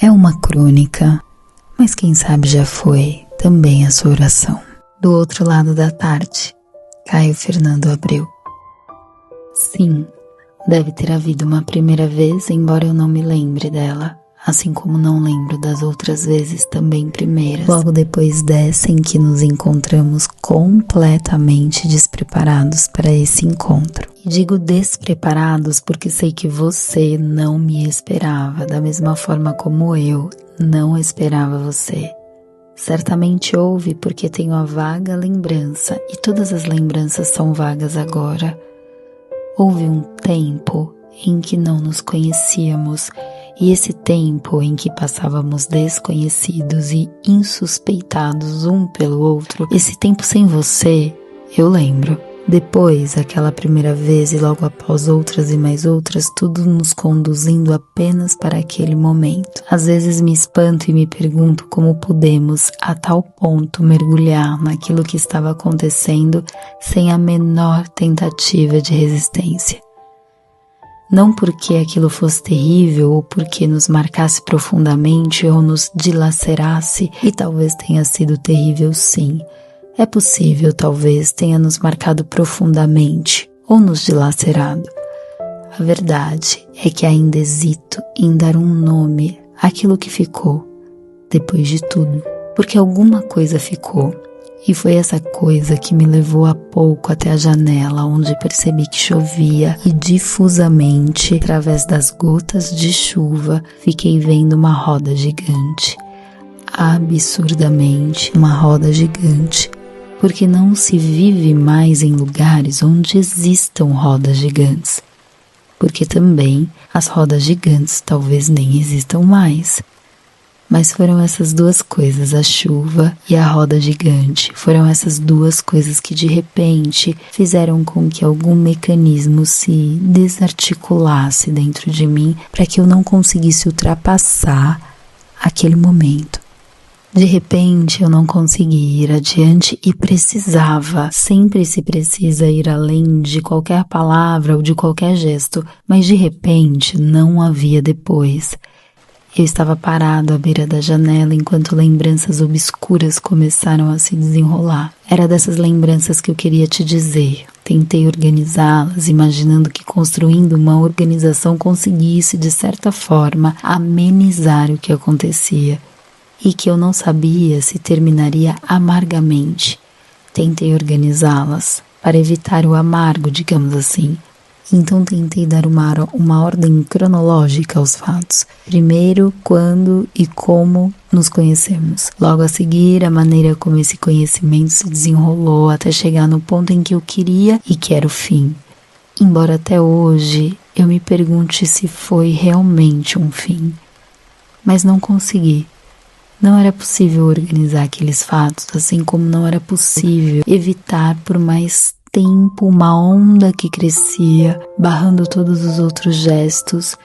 É uma crônica, mas quem sabe já foi também a sua oração. Do outro lado da tarde, Caio Fernando Abreu. Sim, deve ter havido uma primeira vez, embora eu não me lembre dela, assim como não lembro das outras vezes também primeiras. Logo depois dessa em que nos encontramos completamente despreparados para esse encontro. E digo despreparados porque sei que você não me esperava, da mesma forma como eu não esperava você. Certamente houve porque tenho a vaga lembrança, e todas as lembranças são vagas agora. Houve um tempo em que não nos conhecíamos, e esse tempo em que passávamos desconhecidos e insuspeitados um pelo outro, esse tempo sem você, eu lembro. Depois, aquela primeira vez e logo após outras e mais outras, tudo nos conduzindo apenas para aquele momento. Às vezes me espanto e me pergunto como pudemos, a tal ponto, mergulhar naquilo que estava acontecendo sem a menor tentativa de resistência. Não porque aquilo fosse terrível ou porque nos marcasse profundamente ou nos dilacerasse, e talvez tenha sido terrível sim. É possível, talvez, tenha nos marcado profundamente ou nos dilacerado. A verdade é que ainda hesito em dar um nome àquilo que ficou, depois de tudo, porque alguma coisa ficou. E foi essa coisa que me levou há pouco até a janela, onde percebi que chovia e difusamente, através das gotas de chuva, fiquei vendo uma roda gigante. Absurdamente, uma roda gigante. Porque não se vive mais em lugares onde existam rodas gigantes. Porque também as rodas gigantes talvez nem existam mais. Mas foram essas duas coisas, a chuva e a roda gigante, foram essas duas coisas que de repente fizeram com que algum mecanismo se desarticulasse dentro de mim para que eu não conseguisse ultrapassar aquele momento. De repente eu não consegui ir adiante e precisava, sempre se precisa ir além de qualquer palavra ou de qualquer gesto, mas de repente não havia depois. Eu estava parado à beira da janela enquanto lembranças obscuras começaram a se desenrolar. Era dessas lembranças que eu queria te dizer. Tentei organizá-las, imaginando que construindo uma organização conseguisse, de certa forma, amenizar o que acontecia. E que eu não sabia se terminaria amargamente. Tentei organizá-las para evitar o amargo, digamos assim. Então tentei dar uma ordem cronológica aos fatos. Primeiro, quando e como nos conhecemos. Logo a seguir, a maneira como esse conhecimento se desenrolou até chegar no ponto em que eu queria e que era o fim. Embora até hoje eu me pergunte se foi realmente um fim. Mas não consegui. Não era possível organizar aqueles fatos, assim como não era possível evitar por mais tempo uma onda que crescia, barrando todos os outros gestos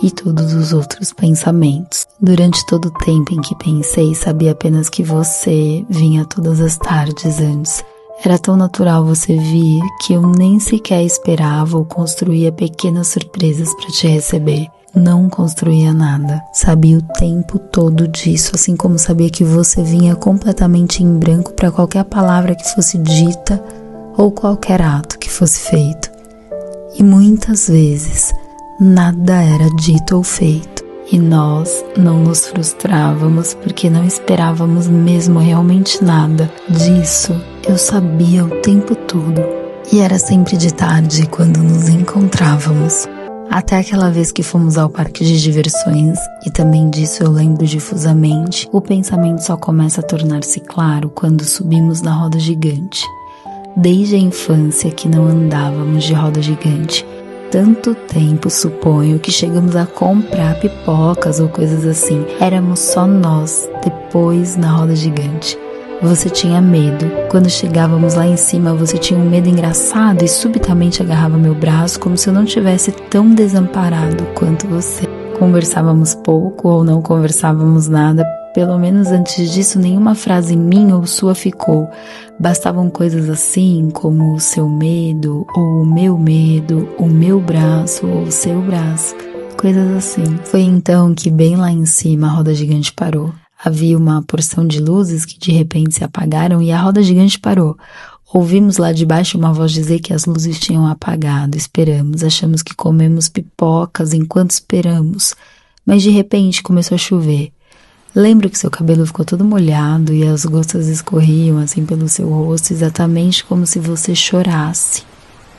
e todos os outros pensamentos. Durante todo o tempo em que pensei, sabia apenas que você vinha todas as tardes antes. Era tão natural você vir que eu nem sequer esperava ou construía pequenas surpresas para te receber. Não construía nada. Sabia o tempo todo disso, assim como sabia que você vinha completamente em branco para qualquer palavra que fosse dita ou qualquer ato que fosse feito. E muitas vezes nada era dito ou feito. E nós não nos frustrávamos porque não esperávamos mesmo realmente nada. Disso eu sabia o tempo todo. E era sempre de tarde quando nos encontrávamos. Até aquela vez que fomos ao parque de diversões, e também disso eu lembro difusamente, o pensamento só começa a tornar-se claro quando subimos na roda gigante. Desde a infância que não andávamos de roda gigante. Tanto tempo, suponho, que chegamos a comprar pipocas ou coisas assim. Éramos só nós, depois na roda gigante. Você tinha medo. Quando chegávamos lá em cima, você tinha um medo engraçado e subitamente agarrava meu braço como se eu não tivesse tão desamparado quanto você. Conversávamos pouco ou não conversávamos nada. Pelo menos antes disso, nenhuma frase minha ou sua ficou. Bastavam coisas assim como o seu medo, ou o meu braço, ou o seu braço. coisas assim. Foi então que bem lá em cima a roda gigante parou. Havia uma porção de luzes que de repente se apagaram e a roda gigante parou. Ouvimos lá de baixo uma voz dizer que as luzes tinham apagado. Esperamos, achamos que comemos pipocas enquanto esperamos. Mas de repente começou a chover. Lembro que seu cabelo ficou todo molhado e as gotas escorriam assim pelo seu rosto, exatamente como se você chorasse.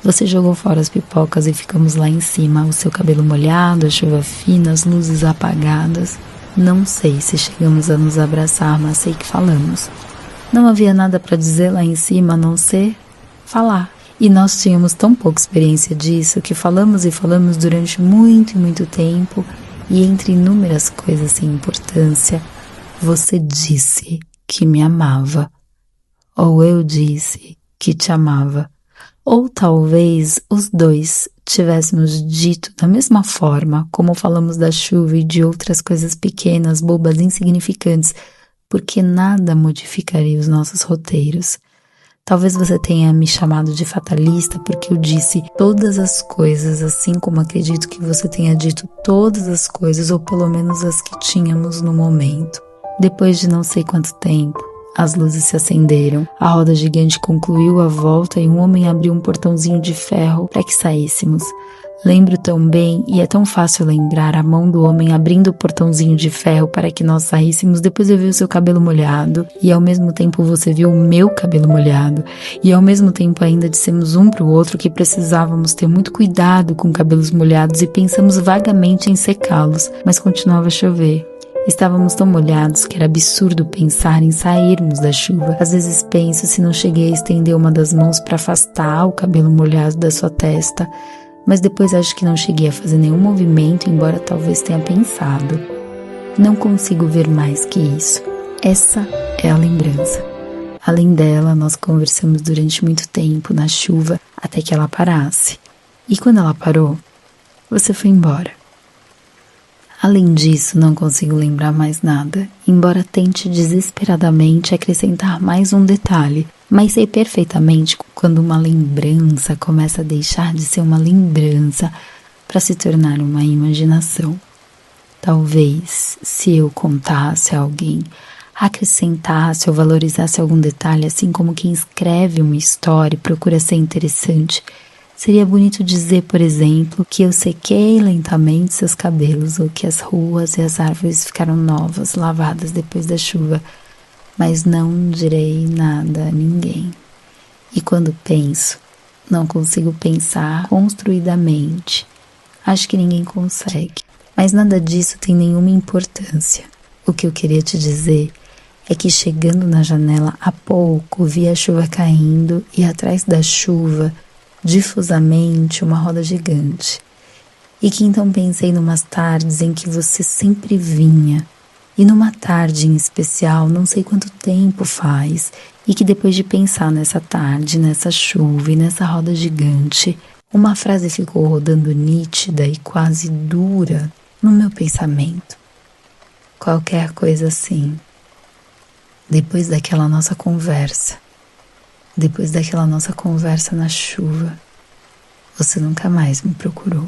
Você jogou fora as pipocas e ficamos lá em cima, o seu cabelo molhado, a chuva fina, as luzes apagadas. Não sei se chegamos a nos abraçar, mas sei que falamos. Não havia nada para dizer lá em cima a não ser falar. E nós tínhamos tão pouca experiência disso que falamos e falamos durante muito e muito tempo. E entre inúmeras coisas sem importância, você disse que me amava. Ou eu disse que te amava. Ou talvez os dois tivéssemos dito da mesma forma como falamos da chuva e de outras coisas pequenas, bobas, insignificantes, porque nada modificaria os nossos roteiros. Talvez você tenha me chamado de fatalista porque eu disse todas as coisas, assim como acredito que você tenha dito todas as coisas, ou pelo menos as que tínhamos no momento. Depois de não sei quanto tempo, as luzes se acenderam, a roda gigante concluiu a volta e um homem abriu um portãozinho de ferro para que saíssemos. Lembro tão bem, e é tão fácil lembrar, a mão do homem abrindo o portãozinho de ferro para que nós saíssemos. Depois eu vi o seu cabelo molhado, e ao mesmo tempo você viu o meu cabelo molhado, e ao mesmo tempo ainda dissemos um para o outro que precisávamos ter muito cuidado com cabelos molhados e pensamos vagamente em secá-los, mas continuava a chover. Estávamos tão molhados que era absurdo pensar em sairmos da chuva. Às vezes penso se não cheguei a estender uma das mãos para afastar o cabelo molhado da sua testa, mas depois acho que não cheguei a fazer nenhum movimento, embora talvez tenha pensado. Não consigo ver mais que isso. Essa é a lembrança. Além dela, nós conversamos durante muito tempo na chuva até que ela parasse. E quando ela parou, você foi embora. Além disso, não consigo lembrar mais nada, embora tente desesperadamente acrescentar mais um detalhe, mas sei perfeitamente quando uma lembrança começa a deixar de ser uma lembrança para se tornar uma imaginação. Talvez, se eu contasse a alguém, acrescentasse ou valorizasse algum detalhe, assim como quem escreve uma história e procura ser interessante, seria bonito dizer, por exemplo, que eu sequei lentamente seus cabelos ou que as ruas e as árvores ficaram novas, lavadas depois da chuva, mas não direi nada a ninguém. E quando penso, não consigo pensar construidamente. Acho que ninguém consegue, mas nada disso tem nenhuma importância. O que eu queria te dizer é que chegando na janela há pouco vi a chuva caindo e atrás da chuva difusamente uma roda gigante, e que então pensei numas tardes em que você sempre vinha, e numa tarde em especial, não sei quanto tempo faz, e que depois de pensar nessa tarde, nessa chuva e nessa roda gigante, uma frase ficou rodando nítida e quase dura no meu pensamento. Qualquer coisa assim. Depois daquela nossa conversa na chuva, você nunca mais me procurou.